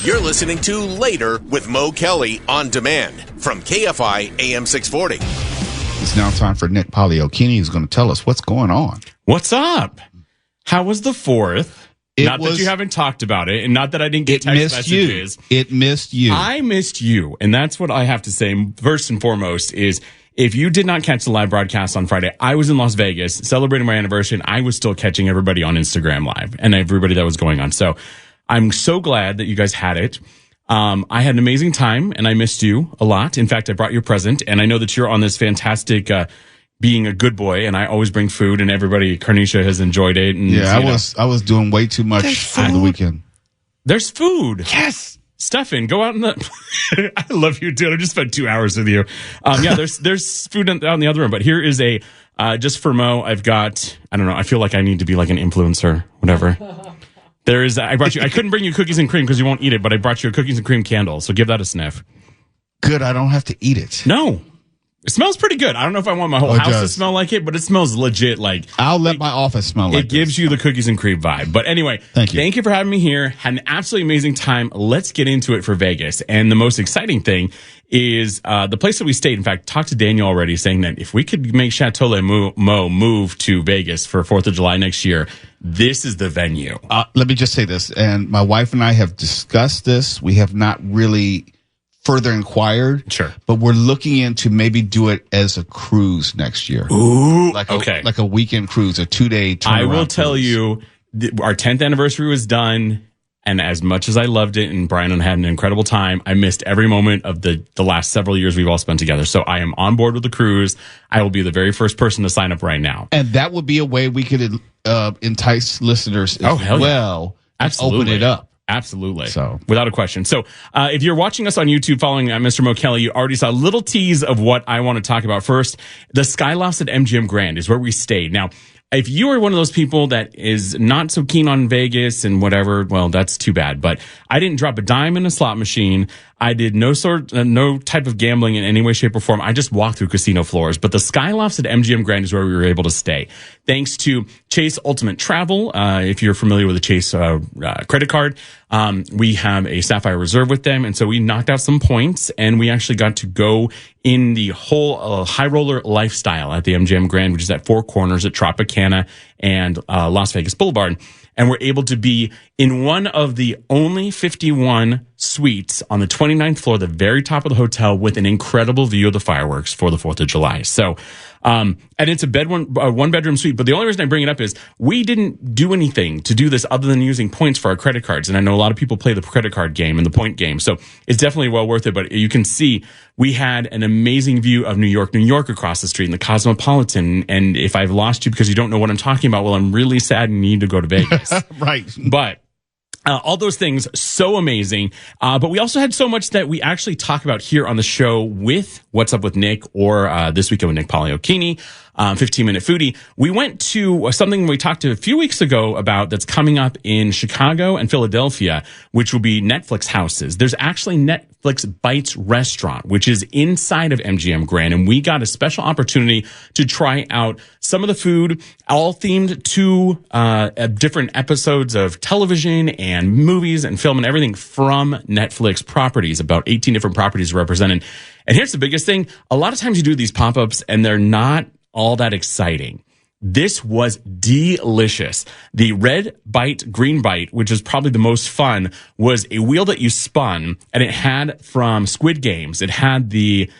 You're listening to Later with Mo Kelly on demand from KFI AM 640. It's now time for Nick Poliokini, who's going to tell us what's going on. What's up? How was the 4th? Not that you haven't talked about it, and not that I didn't get text messages. It missed you. I missed you, and that's what I have to say first and foremost is if you did not catch the live broadcast on Friday, I was in Las Vegas celebrating my anniversary, and I was still catching everybody on Instagram Live and everybody that was going on. So I'm so glad that you guys had it. I had an amazing time, and I missed you a lot. In fact, I brought you a present, and I know that you're on this fantastic being a good boy, and I always bring food, and everybody, Carnicia has enjoyed it. And, yeah, I was doing way too much on the weekend. There's food. Yes. Stefan, go out in the. I love you, dude. I just spent 2 hours with you. Yeah, there's food out in the other room, but here is a just for Mo. I've got. I don't know. I feel like I need to be like an influencer, whatever. There is. I brought you. I couldn't bring you cookies and cream because you won't eat it, but I brought you a cookies and cream candle. So give that a sniff. Good. I don't have to eat it. No. It smells pretty good. I don't know if I want my whole house to smell like it, but it smells legit like... I'll let my office smell like it. It gives you the cookies and cream vibe. But anyway, Thank you. Thank you for having me here. Had an absolutely amazing time. Let's get into it for Vegas. And the most exciting thing is the place that we stayed. In fact, talked to Daniel already saying that if we could make Chateau Le Mo move to Vegas for 4th of July next year, this is the venue. Let me just say this. And my wife and I have discussed this. We have not really... further inquired. Sure. But we're looking into maybe do it as a cruise next year. Ooh. Like a weekend cruise, a 2-day turnaround. I will tell you, our 10th anniversary was done. And as much as I loved it and Brian and I had an incredible time, I missed every moment of the last several years we've all spent together. So I am on board with the cruise. I will be the very first person to sign up right now. And that would be a way we could entice listeners as well. Yeah. Absolutely. Open it up. Absolutely. So, without a question. So, if you're watching us on YouTube following Mr. Mo Kelly, you already saw a little tease of what I want to talk about. First, the Skylofts at MGM Grand is where we stayed. Now, if you are one of those people that is not so keen on Vegas and whatever, well, that's too bad. But I didn't drop a dime in a slot machine. I did no type of gambling in any way, shape, or form. I just walked through casino floors. But the Skylofts at MGM Grand is where we were able to stay. Thanks to Chase Ultimate Travel. If you're familiar with the Chase credit card, we have a Sapphire Reserve with them. And so we knocked out some points, and we actually got to go in the whole high roller lifestyle at the MGM Grand, which is at Four Corners at Tropicana and Las Vegas Boulevard. And we're able to be in one of the only 51 suites on the 29th floor, the very top of the hotel, with an incredible view of the fireworks for the 4th of July. So, and it's a one bedroom suite. But the only reason I bring it up is we didn't do anything to do this other than using points for our credit cards. And I know a lot of people play the credit card game and the point game. So it's definitely well worth it. But you can see we had an amazing view of New York across the street and the Cosmopolitan. And if I've lost you because you don't know what I'm talking about, well, I'm really sad and need to go to Vegas. Right. But all those things, so amazing. But we also had so much that we actually talk about here on the show with What's Up with Nick, or this weekend with Nick Poliokini, 15-Minute Foodie. We went to something we talked to a few weeks ago about that's coming up in Chicago and Philadelphia, which will be Netflix houses. There's actually Netflix Bites Restaurant, which is inside of MGM Grand, and we got a special opportunity to try out some of the food, all themed to different episodes of television and movies and film and everything from Netflix properties. About 18 different properties represented. And here's the biggest thing. A lot of times you do these pop-ups and they're not all that exciting. This was delicious. The red bite, green bite, which is probably the most fun, was a wheel that you spun, and it had from Squid Games. It had the,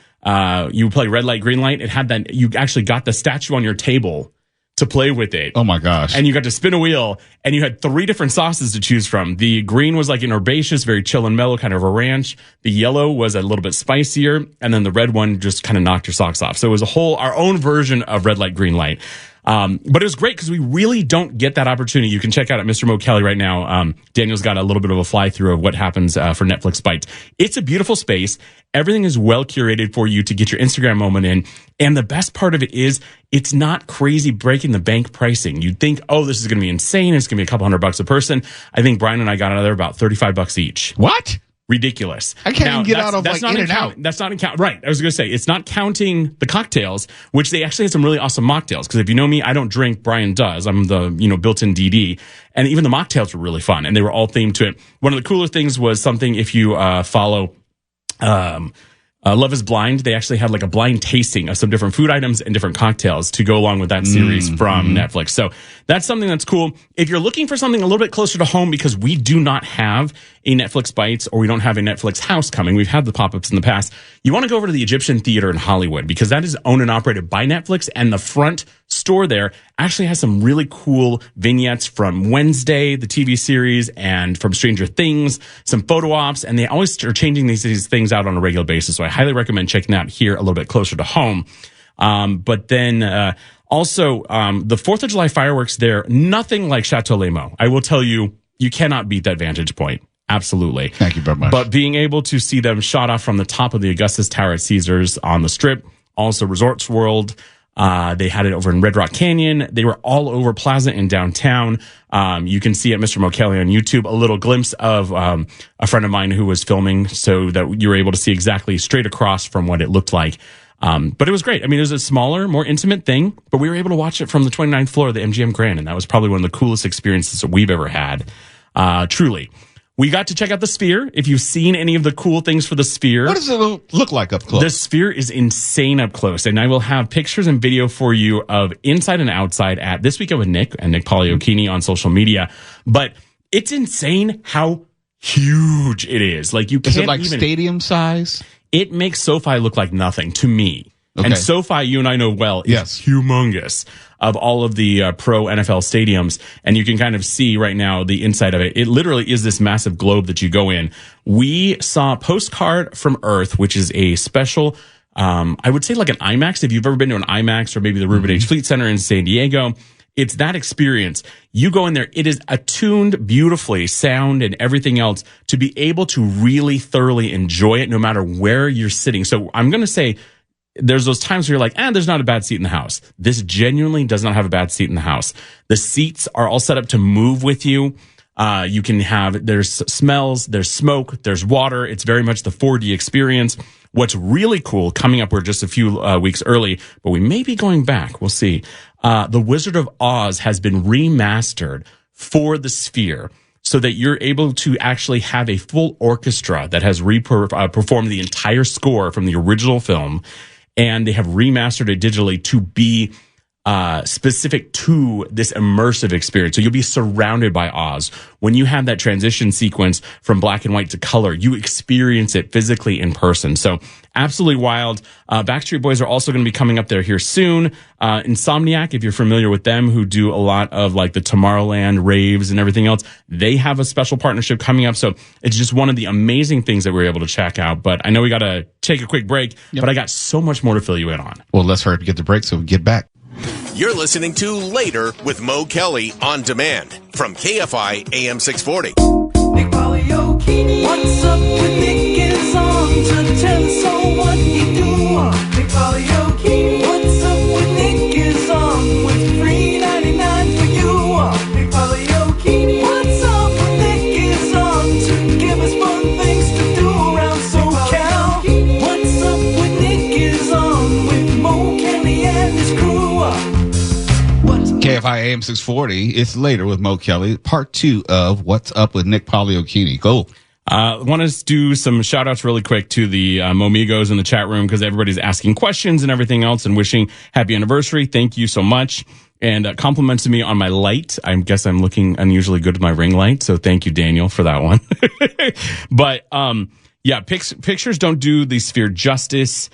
you play red light, green light. It had that, you actually got the statue on your table to play with it. Oh my gosh. And you got to spin a wheel, and you had 3 different sauces to choose from. The green was like an herbaceous, very chill and mellow, kind of a ranch. The yellow was a little bit spicier, and then the red one just kind of knocked your socks off. So it was our own version of red light, green light. But it was great because we really don't get that opportunity. You can check out at Mr. Mo Kelly right now. Daniel's got a little bit of a fly through of what happens for Netflix Bites. It's a beautiful space. Everything is well curated for you to get your Instagram moment in. And the best part of it is it's not crazy breaking the bank pricing. You'd think, oh, this is going to be insane. It's going to be a couple $100 a person. I think Brian and I got out of there about $35 each. What? ridiculous. I can't even get out of like In and Out. That's not in count. Right. I was going to say, it's not counting the cocktails, which they actually had some really awesome mocktails. Because if you know me, I don't drink. Brian does. I'm the, built-in DD. And even the mocktails were really fun. And they were all themed to it. One of the cooler things was something if you follow Love is Blind, they actually had like a blind tasting of some different food items and different cocktails to go along with that series from Netflix. So that's something that's cool. If you're looking for something a little bit closer to home, because we do not have a Netflix Bites or we don't have a Netflix House coming, we've had the pop-ups in the past, you want to go over to the Egyptian Theater in Hollywood, because that is owned and operated by Netflix, and the front store there actually has some really cool vignettes from Wednesday, the TV series, and from Stranger Things, some photo ops, and they always are changing these things out on a regular basis. So I highly recommend checking that here a little bit closer to home. But then also the 4th of July fireworks there, nothing like Chateau Les Mots. I will tell you, you cannot beat that vantage point. Absolutely. Thank you very much. But being able to see them shot off from the top of the Augustus Tower at Caesars on the Strip, also Resorts World. They had it over in Red Rock Canyon. They were all over Plaza in downtown. You can see at Mr. Mo Kelly on YouTube a little glimpse of a friend of mine who was filming, so that you were able to see exactly straight across from what it looked like. But it was great. I mean, it was a smaller, more intimate thing, but we were able to watch it from the 29th floor of the MGM Grand, and that was probably one of the coolest experiences that we've ever had. Truly. We got to check out the Sphere. If you've seen any of the cool things for the Sphere. What does it look like up close? The Sphere is insane up close. And I will have pictures and video for you of inside and outside at This Weekend with Nick and Nick Poliokini on social media. But it's insane how huge it is. Like you can't Is it like stadium size? It makes SoFi look like nothing to me. Okay. And SoFi, you and I know well, is humongous of all of the pro NFL stadiums. And you can kind of see right now the inside of it. It literally is this massive globe that you go in. We saw Postcard from Earth, which is a special, I would say like an IMAX. If you've ever been to an IMAX or maybe the Ruben H. Fleet Center in San Diego, it's that experience. You go in there, it is attuned beautifully, sound and everything else, to be able to really thoroughly enjoy it no matter where you're sitting. So I'm going to say, there's those times where you're like, there's not a bad seat in the house. This genuinely does not have a bad seat in the house. The seats are all set up to move with you. You can have, there's smells, there's smoke, there's water. It's very much the 4D experience. What's really cool, coming up, we're just a few weeks early, but we may be going back. We'll see. The Wizard of Oz has been remastered for the Sphere, so that you're able to actually have a full orchestra that has performed the entire score from the original film. And they have remastered it digitally to be specific to this immersive experience. So you'll be surrounded by Oz. When you have that transition sequence from black and white to color, you experience it physically in person. So absolutely wild. Backstreet Boys are also going to be coming up there here soon. Insomniac, if you're familiar with them, who do a lot of like the Tomorrowland raves and everything else, they have a special partnership coming up. So it's just one of the amazing things that we're able to check out. But I know we got to take a quick break, but I got so much more to fill you in on. Well, let's hurry up and get the break so we get back. You're listening to Later with Mo Kelly on demand from KFI AM 640. Nick Poliokini. What's up with Nick is on to tell us all what he do. Nick Poliokini. What's up with Nick is on with free 99 for you. Nick Poliokini. What's up with Nick is on to give us fun things to do around SoCal. What's up with Nick is on with Mo Kelly and his crew. KFI AM 640. It's Later with Mo Kelly, part 2 of What's Up with Nick Poliokini. Go. Want to do some shout outs really quick to the Momigos in the chat room, because everybody's asking questions and everything else and wishing happy anniversary. Thank you so much. And complimented me on my light. I guess I'm looking unusually good with my ring light. So thank you, Daniel, for that one. But, yeah, pictures don't do the Sphere justice.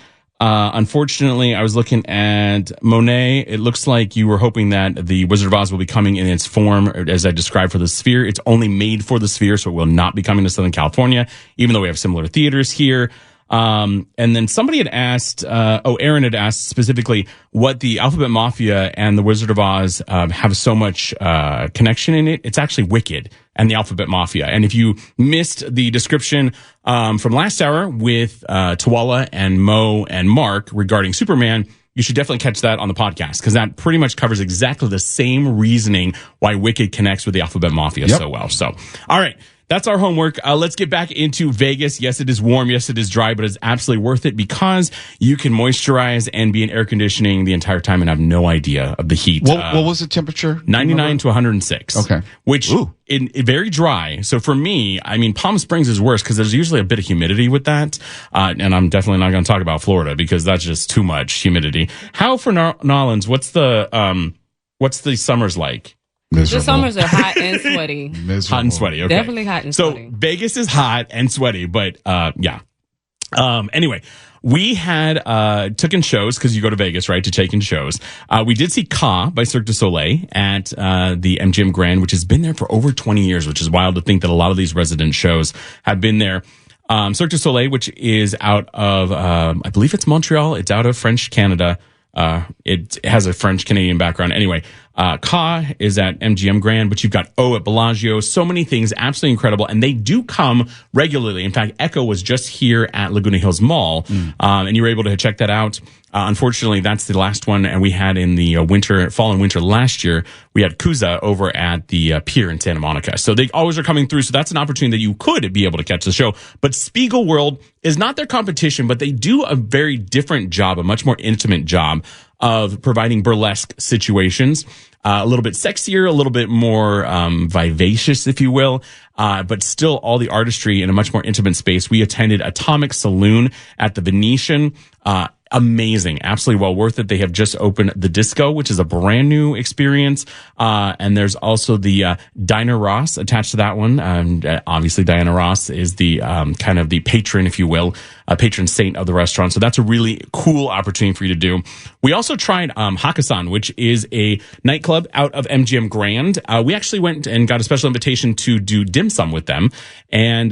Unfortunately, I was looking at Monet. It looks like you were hoping that the Wizard of Oz will be coming in its form as I described for the Sphere. It's only made for the Sphere, so it will not be coming to Southern California, even though we have similar theaters here. And then somebody had asked, Aaron had asked specifically what the Alphabet Mafia and the Wizard of Oz have so much connection in it. It's actually Wicked and the Alphabet Mafia. And if you missed the description from last hour with Tawala and Mo and Mark regarding Superman, you should definitely catch that on the podcast, because that pretty much covers exactly the same reasoning why Wicked connects with the Alphabet Mafia so well. So, all right. that's our homework. Let's get back into Vegas. Yes, it is warm. Yes, it is dry, but it's absolutely worth it because you can moisturize and be in air conditioning the entire time and have no idea of the heat. What was the temperature? 99 to 106. Okay. Which in very dry. So for me, I mean, Palm Springs is worse because there's usually a bit of humidity with that. And I'm definitely not going to talk about Florida because that's just too much humidity. How for Nolans, what's the summers like? Miserable. The summers are hot and sweaty. Miserable. Hot and sweaty. Okay. Definitely hot and sweaty. So Vegas is hot and sweaty, but yeah. Anyway, we had took in shows because you go to Vegas, right, to take in shows. We did see Ka by Cirque du Soleil at the MGM Grand, which has been there for over 20 years, which is wild to think that a lot of these resident shows have been there. Cirque du Soleil, which is out of I believe it's Montreal. It's out of French Canada. It has a French Canadian background. Anyway, Ka is at MGM Grand, but you've got O at Bellagio. So many things, absolutely incredible. And they do come regularly. In fact, Echo was just here at Laguna Hills Mall, and you were able to check that out. Unfortunately, that's the last one. And we had in the fall and winter last year, we had Kuza over at the pier in Santa Monica. So they always are coming through. So that's an opportunity that you could be able to catch the show. But Spiegel World is not their competition, but they do a very different job, a much more intimate job of providing burlesque situations. A little bit sexier, a little bit more vivacious, if you will, but still all the artistry in a much more intimate space. We attended Atomic Saloon at the Venetian. Amazing. Absolutely well worth it. They have just opened the Disco, which is a brand new experience. And there's also the Diana Ross attached to that one. Obviously, Diana Ross is the kind of the patron, if you will, patron saint of the restaurant. So that's a really cool opportunity for you to do. We also tried Hakkasan, which is a nightclub out of MGM Grand. We actually went and got a special invitation to do dim sum with them. And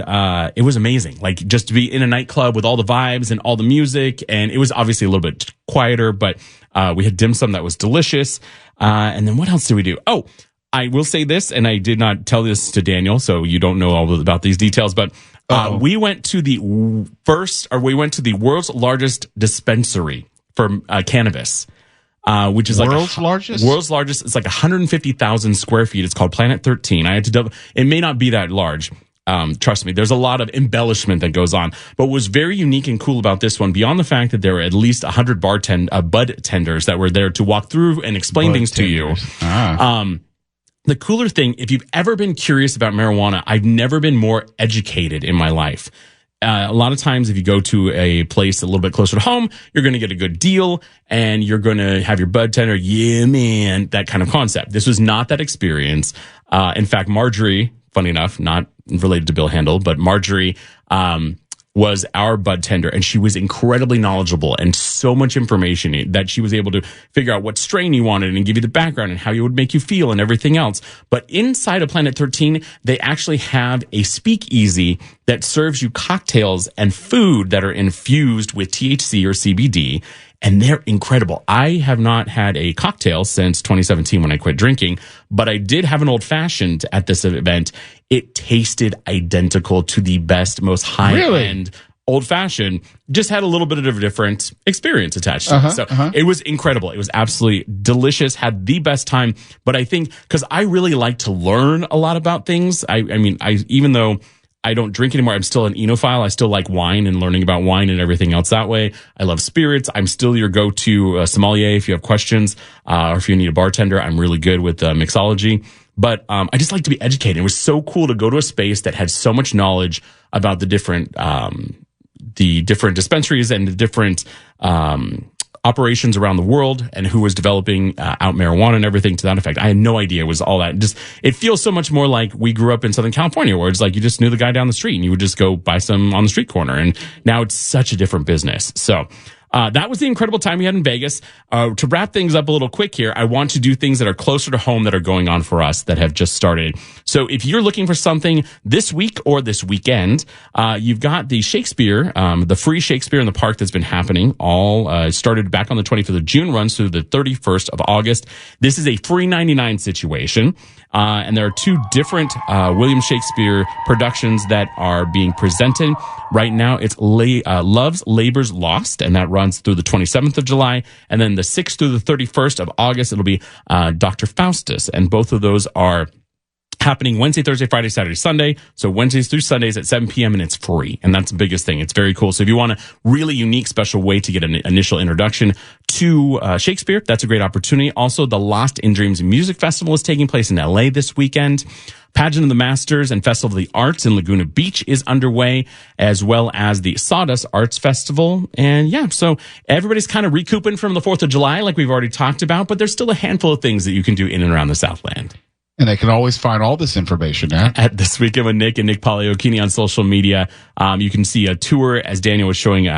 it was amazing. Like just to be in a nightclub with all the vibes and all the music. And it was obviously a little bit quieter, but we had dim sum that was delicious. And then what else did we do? Oh, I will say this, and I did not tell this to Daniel, so you don't know all about these details, but we went to the world's largest dispensary for cannabis. Which is world's largest? World's largest. It's like 150,000 square feet. It's called Planet 13. I had to double. It may not be that large. Trust me, there's a lot of embellishment that goes on. But what was very unique and cool about this one, beyond the fact that there were at least 100 bud tenders that were there to walk through and explain things to you. The cooler thing, if you've ever been curious about marijuana, I've never been more educated in my life. A lot of times if you go to a place a little bit closer to home, you're going to get a good deal and you're going to have your bud tender. Yeah, man, that kind of concept. This was not that experience. In fact, Marjorie, funny enough, not related to Bill Handel, but Marjorie, was our bud tender, and she was incredibly knowledgeable and so much information that she was able to figure out what strain you wanted and give you the background and how it would make you feel and everything else. But inside of Planet 13, they actually have a speakeasy that serves you cocktails and food that are infused with THC or CBD. And they're incredible. I have not had a cocktail since 2017 when I quit drinking, but I did have an old fashioned at this event. It tasted identical to the best, most high-end old fashioned. Just had a little bit of a different experience attached to it. So it was incredible. It was absolutely delicious. Had the best time. But I think because I really like to learn a lot about things. I mean, even though I don't drink anymore, I'm still an enophile. I still like wine and learning about wine and everything else that way. I love spirits. I'm still your go-to sommelier if you have questions, or if you need a bartender. I'm really good with mixology. But I just like to be educated. It was so cool to go to a space that had so much knowledge about the different dispensaries and the different operations around the world and who was developing out marijuana and everything to that effect. I had no idea it was all that. Just it feels so much more like we grew up in Southern California, where it's like you just knew the guy down the street and you would just go buy some on the street corner. And now it's such a different business. So that was the incredible time we had in Vegas. To wrap things up a little quick here, I want to do things that are closer to home that are going on for us that have just started. So if you're looking for something this week or this weekend, you've got the Shakespeare, the free Shakespeare in the Park that's been happening. All started back on the 25th of June, runs through the 31st of August. This is a free 99 situation. And there are two different William Shakespeare productions that are being presented. Right now, it's Love's Labour's Lost, and that runs through the 27th of July. And then the 6th through the 31st of August, it'll be Dr. Faustus. And both of those are happening Wednesday, Thursday, Friday, Saturday, Sunday. So Wednesdays through Sundays at 7 p.m. and it's free. And that's the biggest thing. It's very cool. So if you want a really unique, special way to get an initial introduction to Shakespeare, that's a great opportunity. Also, the Lost in Dreams Music Festival is taking place in LA this weekend. Pageant of the Masters and Festival of the Arts in Laguna Beach is underway, as well as the Sawdust Arts Festival. And yeah, so everybody's kind of recouping from the 4th of July, like we've already talked about, but there's still a handful of things that you can do in and around the Southland. And they can always find all this information at This Weekend with Nick and Nick Poliokini on social media. You can see a tour, as Daniel was showing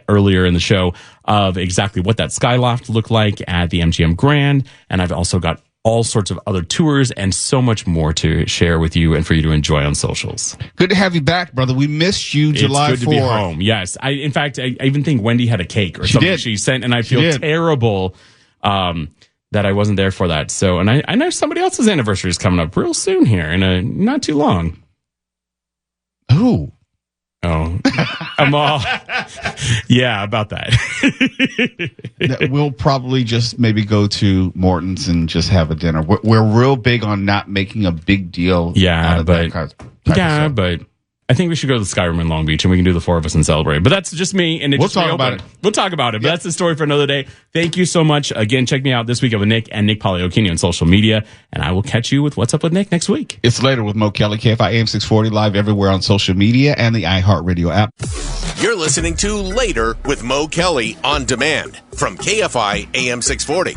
earlier in the show, of exactly what that skyloft looked like at the MGM Grand. And I've also got all sorts of other tours and so much more to share with you and for you to enjoy on socials. Good to have you back, brother. We missed you July 4th. It's good to be home. Yes. In fact, I even think Wendy had a cake or something she sent, and I feel terrible that I wasn't there for that. So, and I know somebody else's anniversary is coming up real soon here in not too long. Who? Oh, I'm all, yeah, about that. We'll probably just maybe go to Morton's and just have a dinner. We're real big on not making a big deal. Yeah, but I think we should go to the Skyrim in Long Beach and we can do the four of us and celebrate. But that's just me. And we'll talk about it. We'll talk about it. But that's the story for another day. Thank you so much. Again, check me out This Weekend with Nick and Nick Poliokini on social media. And I will catch you with What's Up with Nick next week. It's Later with Mo Kelly, KFI AM 640, live everywhere on social media and the iHeartRadio app. You're listening to Later with Mo Kelly on demand from KFI AM 640.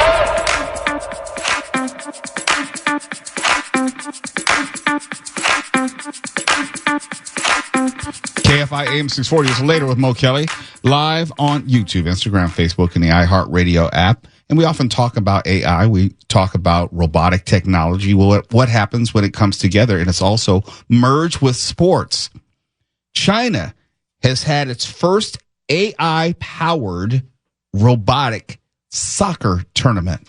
KFI AM 640 is Later with Mo Kelly, live on YouTube, Instagram, Facebook, and the iHeartRadio app. And we often talk about AI. We talk about robotic technology, what happens when it comes together, and it's also merged with sports. China has had its first AI-powered robotic soccer tournament.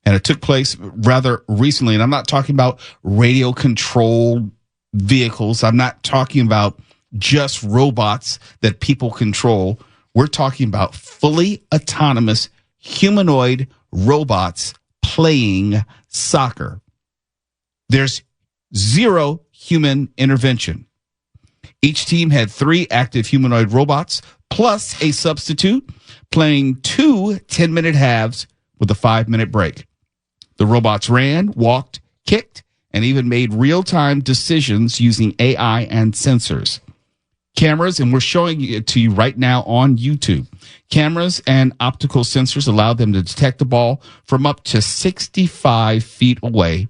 And it took place rather recently. And I'm not talking about radio-controlled vehicles. I'm not talking about just robots that people control. We're talking about fully autonomous humanoid robots playing soccer. There's zero human intervention. Each team had 3 active humanoid robots plus a substitute playing 2 10-minute halves with a 5-minute break. The robots ran, walked, kicked, and even made real-time decisions using AI and sensors. Cameras, and we're showing it to you right now on YouTube. Cameras and optical sensors allow them to detect the ball from up to 65 feet away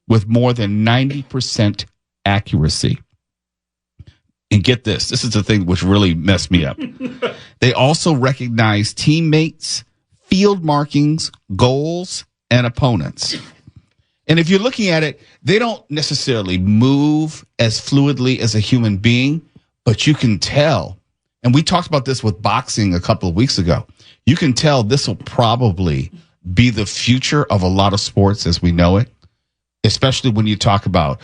with more than 90% accuracy. And get this is the thing which really messed me up. They also recognize teammates, field markings, goals, and opponents. And if you're looking at it, they don't necessarily move as fluidly as a human being, but you can tell, and we talked about this with boxing a couple of weeks ago, you can tell this will probably be the future of a lot of sports as we know it, especially when you talk about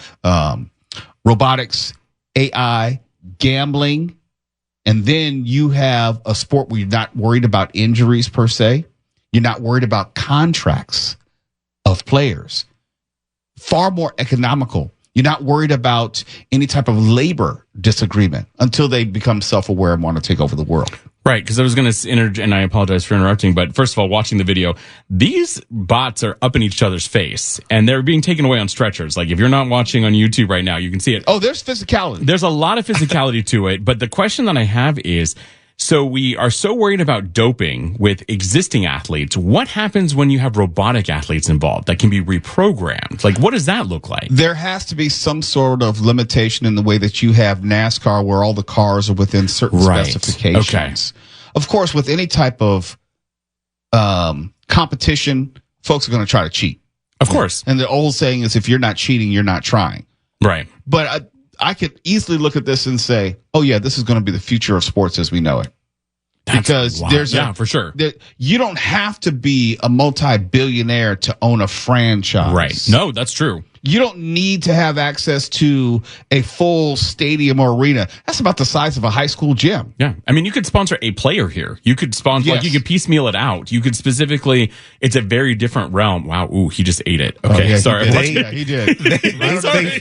robotics, AI, gambling, and then you have a sport where you're not worried about injuries per se. You're not worried about contracts of players. Far more economical. You're not worried about any type of labor disagreement until they become self-aware and want to take over the world. Right, because I was going to and I apologize for interrupting, but first of all, watching the video, these bots are up in each other's face, and they're being taken away on stretchers. Like, if you're not watching on YouTube right now, you can see it. Oh, there's physicality. There's a lot of physicality to it, but the question that I have is, so we are so worried about doping with existing athletes. What happens when you have robotic athletes involved that can be reprogrammed? Like, what does that look like? There has to be some sort of limitation in the way that you have NASCAR where all the cars are within certain specifications. Okay. Of course, with any type of competition, folks are going to try to cheat. Of course. And the old saying is, if you're not cheating, you're not trying. Right. But I could easily look at this and say, oh, yeah, this is going to be the future of sports as we know it. Because for sure. You don't have to be a multi-billionaire to own a franchise. Right. No, that's true. You don't need to have access to a full stadium or arena. That's about the size of a high school gym. Yeah. I mean, you could sponsor a player here. You could sponsor, Yes. like, you could piecemeal it out. You could specifically, it's a very different realm. Wow. Ooh, he just ate it. Okay. Yeah, Sorry. he did. Sorry.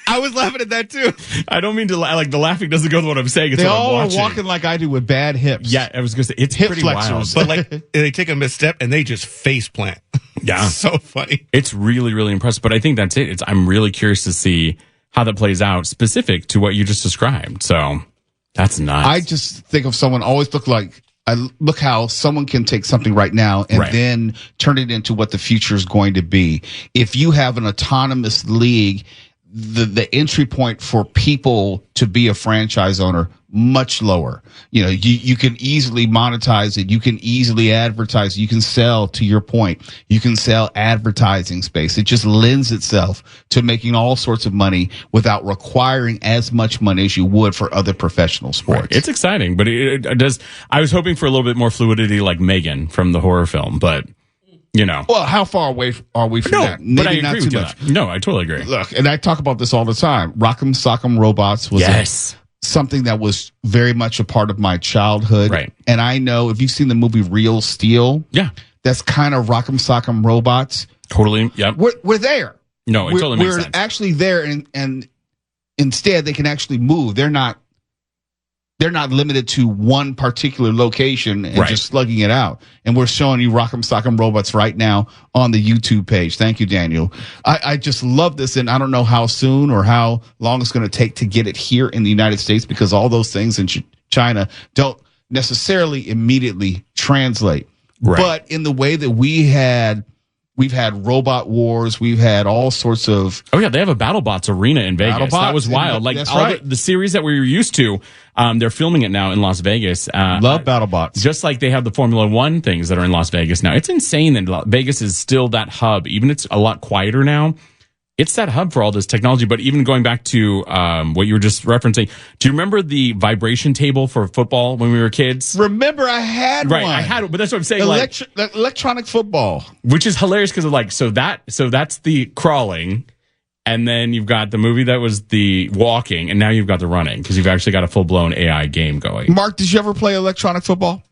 I was laughing at that too. I don't mean to, like, the laughing doesn't go with what I'm saying. It's They what I'm all are watching. walking like I do with bad hips. Yeah. I was going to say, it's Hip pretty flexors. wild. But like they take a misstep and they just face plant. Yeah. So funny. It's really, really impressive. But I think that's it. I'm really curious to see how that plays out specific to what you just described. So that's nuts. I just think of someone always look how someone can take something right now and Right. then turn it into what the future is going to be. If you have an autonomous league, the entry point for people to be a franchise owner much lower. You know, you can easily monetize it. You can easily advertise. You can sell, to your point. You can sell advertising space. It just lends itself to making all sorts of money without requiring as much money as you would for other professional sports. Right. It's exciting, but it does. I was hoping for a little bit more fluidity like Megan from the horror film, but you know. Well, how far away are we from that? but I Maybe not agree too with you. much. on that. No, I totally agree. Look, and I talk about this all the time. Rock'em Sock'em Robots was Yes. something that was very much a part of my childhood. Right. And I know if you've seen the movie Real Steel, Yeah. that's kind of Rock'em Sock'em Robots. Totally. Yep. We're there. No, it totally makes we're sense. actually there, and instead they can actually move. They're not limited to one particular location and Right. just slugging it out. And we're showing you Rock'em Sock'em Robots right now on the YouTube page. Thank you, Daniel. I just love this, and I don't know how soon or how long it's going to take to get it here in the United States, because all those things in China don't necessarily immediately translate. Right. But in the way that we've had robot wars, we've had all sorts of Oh yeah, they have a BattleBots arena in Vegas. That was BattleBots, wild. Like that's all right. the series that we were used to, they're filming it now in Las Vegas. love BattleBots. Just like they have the Formula One things that are in Las Vegas now. It's insane that Vegas is still that hub. Even it's a lot quieter now. It's that hub for all this technology. But even going back to what you were just referencing, do you remember the vibration table for football when we were kids? Remember, I had Right, one. I had it, but that's what I'm saying. Electronic football. Which is hilarious because of like, so that's the crawling. And then you've got the movie that was the walking, and now you've got the running because you've actually got a full blown AI game going. Mark, did you ever play electronic football?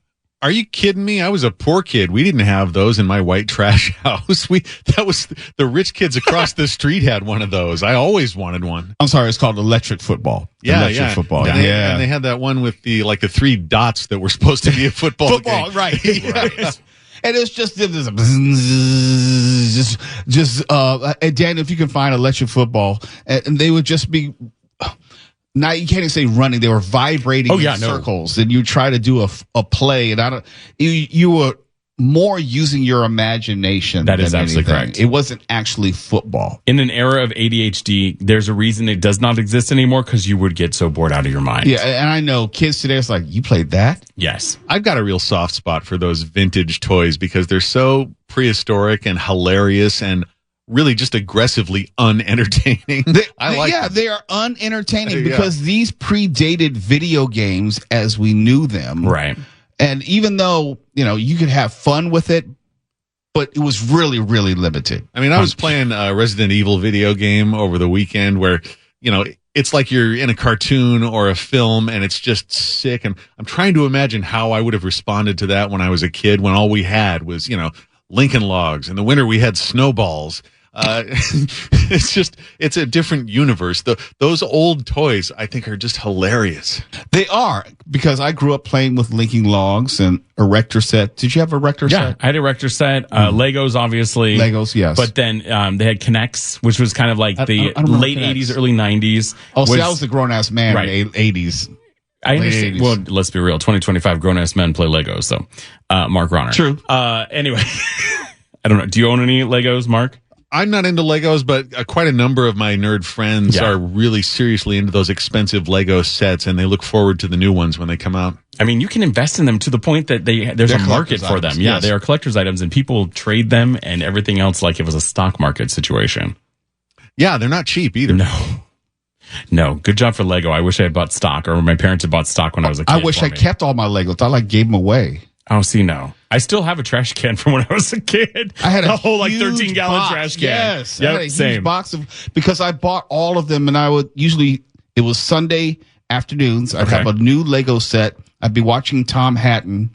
Are you kidding me? I was a poor kid. We didn't have those in my white trash house. That was the rich kids across the street had one of those. I always wanted one. I'm sorry, it's called electric football. Electric football. And and they had that one with the 3 dots that were supposed to be a football. Football, game. right. Right. And it's just and Daniel, if you can find electric football, and they would just be, now you can't even say running, they were vibrating in circles, and you try to do a play, and you were more using your imagination. That is than absolutely anything. correct. It wasn't actually football. In an era of ADHD, there's a reason it does not exist anymore because you would get so bored out of your mind. Yeah, and I know kids today, it's like, you played that? Yes. I've got a real soft spot for those vintage toys because they're so prehistoric and hilarious and really just aggressively unentertaining. They are unentertaining because these predated video games as we knew them. Right. And even though, you could have fun with it, but it was really, really limited. I mean, I was playing a Resident Evil video game over the weekend where, it's like you're in a cartoon or a film and it's just sick. And I'm trying to imagine how I would have responded to that when I was a kid, when all we had was, Lincoln Logs. In the winter, we had snowballs. It's a different universe. Those old toys, I think, are just hilarious. They are, because I grew up playing with Linking Logs and Erector set. Did you have a Erector Yeah, set? I had a Erector set. Legos, obviously. Legos, yes. But then they had Connects, which was kind of like the I don't remember late K'NEX. 80s, early 90s. Oh, see, I was the grown-ass man Right. in the 80s. I understand. 80s. Well, let's be real. 2025 grown-ass men play Legos, so Mark Ronner. True. Anyway, I don't know. Do you own any Legos, Mark? I'm not into Legos, but quite a number of my nerd friends Yeah. are really seriously into those expensive Lego sets, and they look forward to the new ones when they come out. I mean, you can invest in them to the point that there's They're a market collector's for items, them. Yeah, yes. they are collector's items, and people trade them and everything else like it was a stock market situation. Yeah, they're not cheap either. No. Good job for Lego. I wish I had bought stock, or my parents had bought stock when I was a kid. I wish for I me. kept all my Legos. I gave them away. Oh, see, no. I still have a trash can from when I was a kid. I had a whole like huge 13-gallon box. trash can. Yes, I had a huge same. box because I bought all of them, and I would usually it was Sunday afternoons. I'd have a new Lego set. I'd be watching Tom Hatton,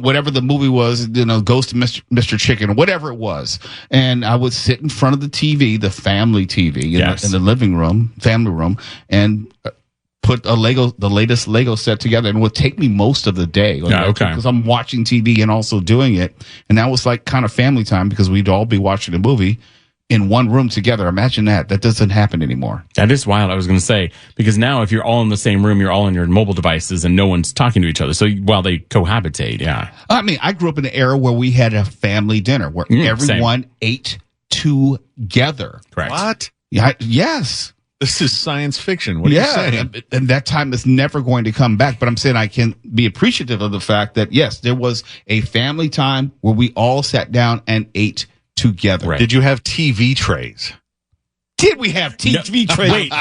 whatever the movie was, Ghost of Mr. Chicken, whatever it was, and I would sit in front of the TV, the family TV, in the living room, family room, and put the latest Lego set together, and it would take me most of the day. Because I'm watching TV and also doing it, and that was like kind of family time because we'd all be watching a movie in one room together. Imagine that. That doesn't happen anymore. That is wild. I was going to say, because now if you're all in the same room, you're all on your mobile devices and no one's talking to each other. So while they cohabitate, yeah. I mean, I grew up in an era where we had a family dinner where everyone ate together. Correct. What? Yeah. Yes. This is science fiction. What are you saying? And that time is never going to come back. But I'm saying I can be appreciative of the fact that, yes, there was a family time where we all sat down and ate together. Right. Did you have TV trays? Did we have TV trays? Wait,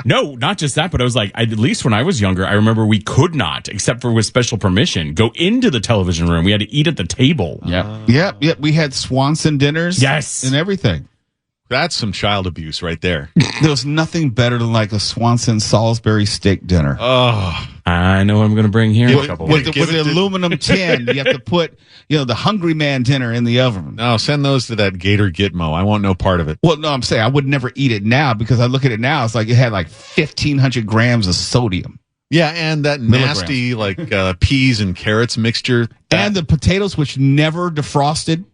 no, not just that, but I was like, at least when I was younger, I remember we could not, except for with special permission, go into the television room. We had to eat at the table. Yep. We had Swanson dinners. Yes. And everything. That's some child abuse right there. There was nothing better than like a Swanson Salisbury steak dinner. Oh, I know what I'm going to bring here. With the aluminum tin, you have to put, the Hungry Man dinner in the oven. no, send those to that Gator Gitmo. I want no part of it. Well, no, I'm saying I would never eat it now because I look at it now. It's like it had like 1,500 grams of sodium. Yeah, and that nasty peas and carrots mixture. And the potatoes, which never defrosted.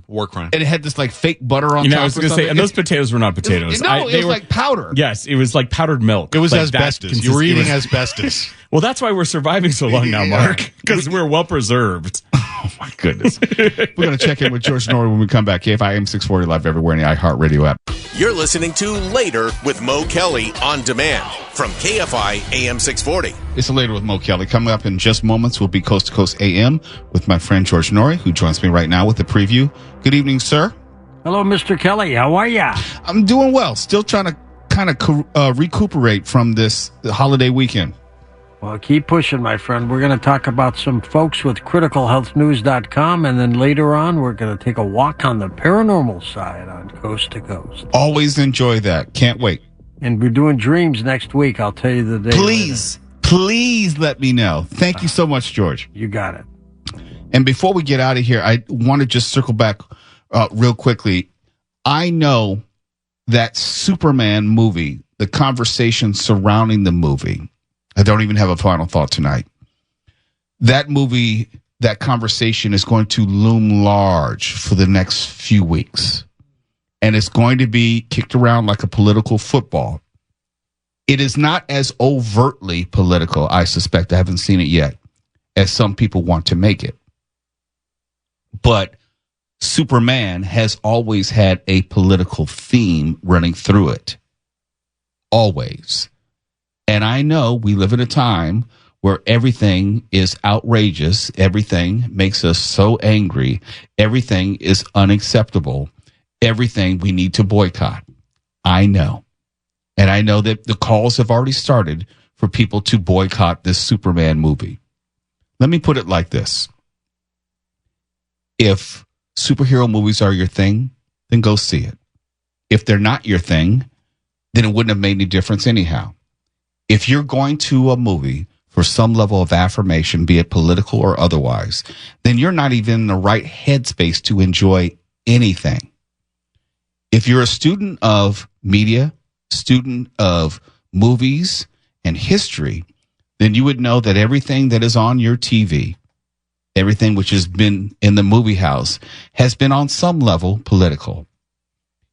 War crime. And it had this like fake butter on top. I was going to say, and those potatoes were not potatoes. It was like powder. Yes, it was like powwered milk. It was like asbestos. You were eating asbestos. Well, that's why we're surviving so long now, Mark, because we're well preserved. Oh, my goodness. We're going to check in with George Norrie when we come back. KFI AM 640 live everywhere in the iHeartRadio app. You're listening to Later with Mo Kelly on demand from KFI AM 640. It's Later with Mo Kelly. Coming up in just moments will be Coast to Coast AM with my friend George Norrie, who joins me right now with the preview. Good evening, sir. Hello, Mr. Kelly. How are ya? I'm doing well. Still trying to kind of recuperate from this holiday weekend. Well, keep pushing, my friend. We're going to talk about some folks with criticalhealthnews.com, and then later on, we're going to take a walk on the paranormal side on Coast to Coast. Always enjoy that. Can't wait. And we're doing dreams next week. I'll tell you the day. Please let me know. Thank you so much, George. You got it. And before we get out of here, I want to just circle back real quickly. I know that Superman movie, the conversation surrounding the movie, I don't even have a final thought tonight. That movie, that conversation is going to loom large for the next few weeks. And it's going to be kicked around like a political football. It is not as overtly political, I suspect, I haven't seen it yet, as some people want to make it. But Superman has always had a political theme running through it. Always. And I know we live in a time where everything is outrageous. Everything makes us so angry. Everything is unacceptable. Everything we need to boycott. I know. And I know that the calls have already started for people to boycott this Superman movie. Let me put it like this. If superhero movies are your thing, then go see it. If they're not your thing, then it wouldn't have made any difference anyhow. If you're going to a movie for some level of affirmation, be it political or otherwise, then you're not even in the right headspace to enjoy anything. If you're a student of media, student of movies and history, then you would know that everything that is on your TV, everything which has been in the movie house, has been on some level political.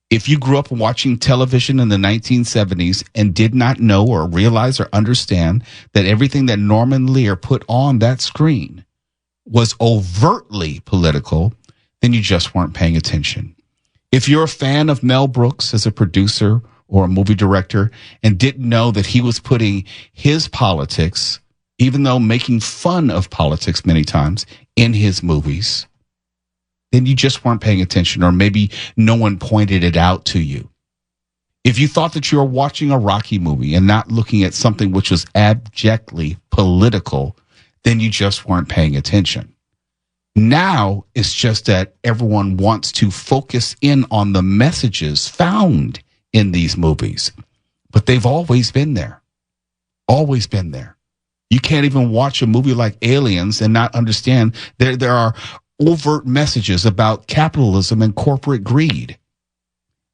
If you grew up watching television in the 1970s and did not know or realize or understand that everything that Norman Lear put on that screen was overtly political, then you just weren't paying attention. If you're a fan of Mel Brooks as a producer or a movie director and didn't know that he was putting his politics, even though making fun of politics many times, in his movies, then you just weren't paying attention, or maybe no one pointed it out to you. If you thought that you were watching a Rocky movie and not looking at something which was abjectly political, then you just weren't paying attention. Now it's just that everyone wants to focus in on the messages found in these movies, but they've always been there. Always been there. You can't even watch a movie like Aliens and not understand there are overt messages about capitalism and corporate greed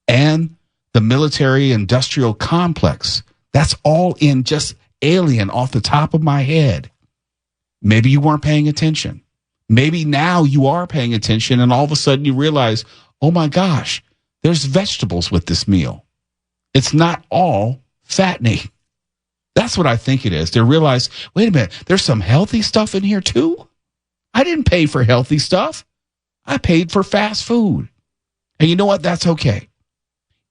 and the military industrial complex. That's all in just Alien off the top of my head. Maybe you weren't paying attention. Maybe now you are paying attention and all of a sudden you realize, oh my gosh, there's vegetables with this meal. It's not all fattening. That's what I think it is. They realize, wait a minute, there's some healthy stuff in here too. I didn't pay for healthy stuff. I paid for fast food. And you know what? That's okay.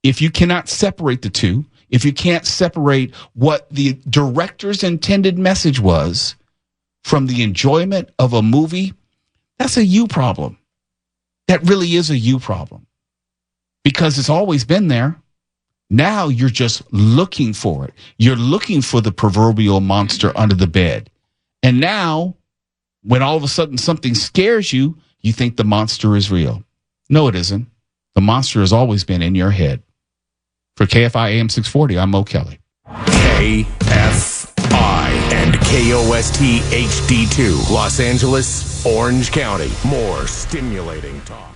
If you cannot separate the two, if you can't separate what the director's intended message was from the enjoyment of a movie, that's a you problem. That really is a you problem. Because it's always been there. Now you're just looking for it. You're looking for the proverbial monster under the bed. And now, when all of a sudden something scares you, you think the monster is real. No, it isn't. The monster has always been in your head. For KFI AM 640, I'm Mo Kelly. KFI and KOST HD2, Los Angeles, Orange County. More stimulating talk.